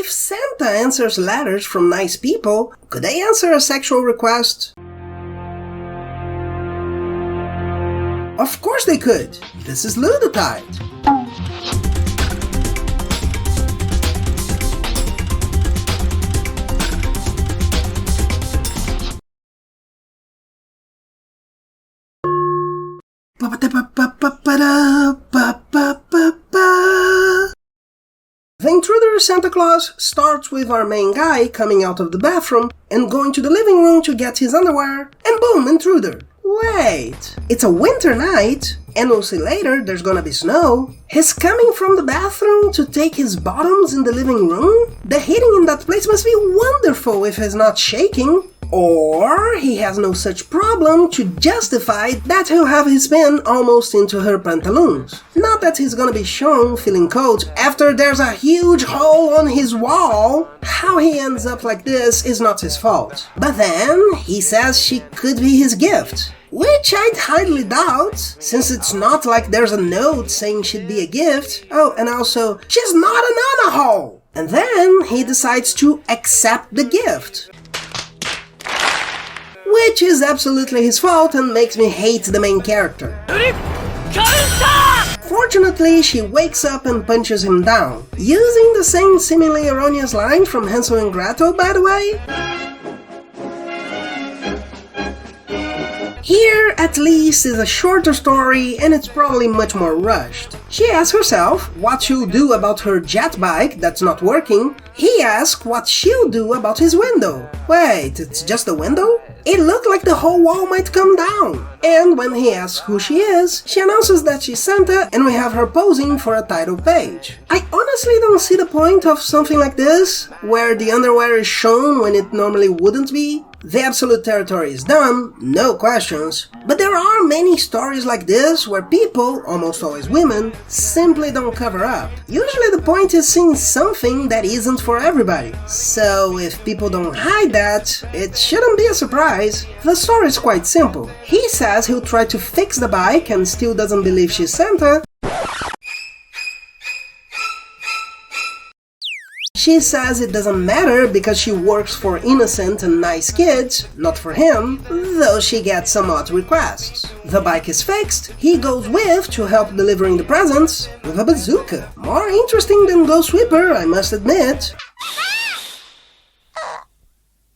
if Santa answers letters from nice people, could they answer a sexual request? Of course they could. This is Ludotide. The Intruder Santa Claus starts with our main guy coming out of the bathroom and going to the living room to get his underwear, and boom, Intruder. Wait, it's a winter night, and we'll see later there's gonna be snow. He's coming from the bathroom to take his bottoms in the living room? The heating in that place must be wonderful if he's not shaking. Or he has no such problem to justify that he'll have his pen almost into her pantaloons. Not that he's gonna be shown feeling cold after there's a huge hole on his wall. How he ends up like this is not his fault. But then, he says she could be his gift. Which I'd highly doubt, since it's not like there's a note saying she'd be a gift. Oh, and also, she's not an Anna hole! And then he decides to accept the gift. Which is absolutely his fault and makes me hate the main character. Fortunately, she wakes up and punches him down, using the same seemingly erroneous line from Hansel and Gretel, by the way. Here, at least, is a shorter story, and it's probably much more rushed. She asks herself what she'll do about her jet bike that's not working. He asks what she'll do about his window. Wait, it's just a window? It looked like the whole wall might come down. And when he asks who she is, she announces that she's Santa, and we have her posing for a title page. I honestly don't see the point of something like this, where the underwear is shown when it normally wouldn't be. The absolute territory is done, no questions, but there are many stories like this where people, almost always women, simply don't cover up. Usually the point is seeing something that isn't for everybody, so if people don't hide that, it shouldn't be a surprise. The story is quite simple. He says he'll try to fix the bike and still doesn't believe she's Santa. She says it doesn't matter because she works for innocent and nice kids, not for him, though she gets some odd requests. The bike is fixed, he goes with to help delivering the presents with a bazooka. More interesting than Ghost Sweeper, I must admit.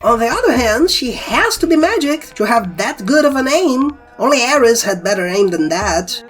On the other hand, she has to be magic to have that good of an aim. Only Ares had better aim than that.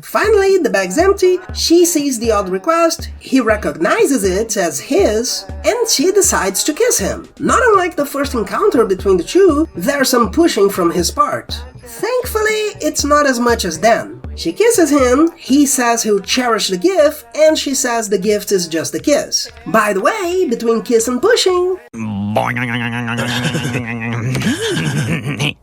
Finally, the bag's empty, she sees the odd request, he recognizes it as his, and she decides to kiss him. Not unlike the first encounter between the two, there's some pushing from his part. Thankfully, it's not as much as then. She kisses him, he says he'll cherish the gift, and she says the gift is just a kiss. By the way, between kiss and pushing...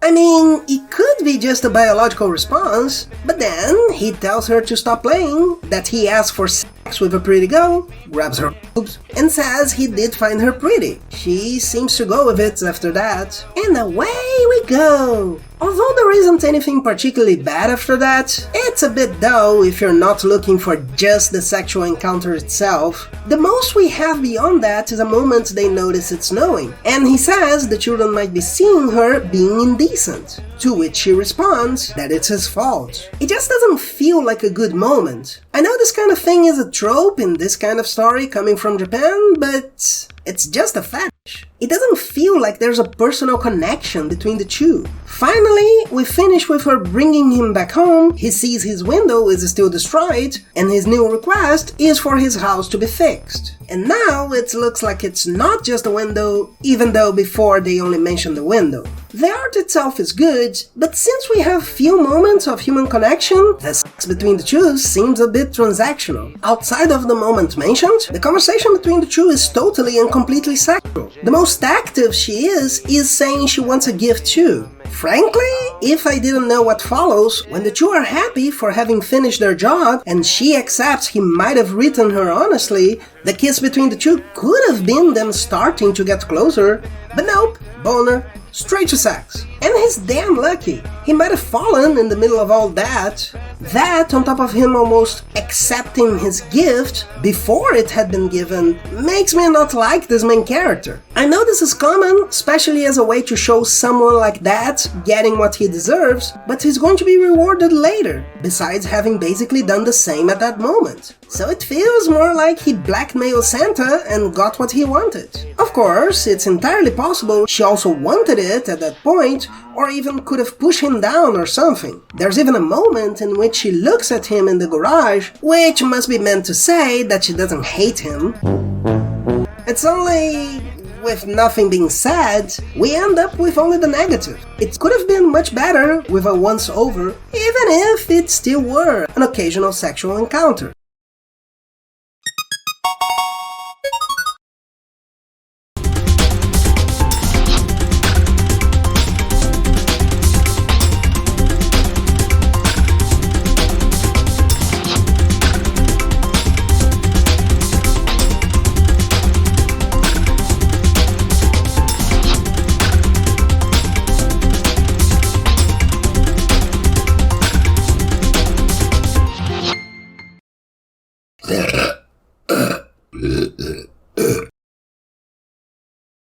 I mean, it could be just a biological response, but then he tells her to stop playing, that he asked for sex with a pretty girl, grabs her boobs, and says he did find her pretty. She seems to go with it after that, and away we go! Although there isn't anything particularly bad after that, it's a bit dull if you're not looking for just the sexual encounter itself. The most we have beyond that is a moment they notice it's snowing, and he says the children might be seeing her being indecent, to which she responds that it's his fault. It just doesn't feel like a good moment. I know this kind of thing is a trope in this kind of story coming from Japan, but it's just a fetish. It doesn't feel like there's a personal connection between the two. Finally, we finish with her bringing him back home, he sees his window is still destroyed, and his new request is for his house to be fixed. And now it looks like it's not just a window, even though before they only mentioned the window. The art itself is good, but since we have few moments of human connection, the sex between the two seems a bit transactional. Outside of the moment mentioned, the conversation between the two is totally and completely sexual. The most active she is saying she wants a gift too. Frankly, if I didn't know what follows, when the two are happy for having finished their job and she accepts he might have written her honestly, the kiss between the two could have been them starting to get closer. But nope, boner, straight to sex. And he's damn lucky. He might have fallen in the middle of all that. That, on top of him almost accepting his gift before it had been given, makes me not like this main character. I know this is common, especially as a way to show someone like that getting what he deserves, but he's going to be rewarded later, besides having basically done the same at that moment. So it feels more like he blackmailed Santa and got what he wanted. Of course, it's entirely possible she also wanted it at that point, or even could have pushed him down or something. There's even a moment in which she looks at him in the garage, which must be meant to say that she doesn't hate him. It's only, with nothing being said, we end up with only the negative. It could have been much better with a once-over, even if it still were an occasional sexual encounter. Blech.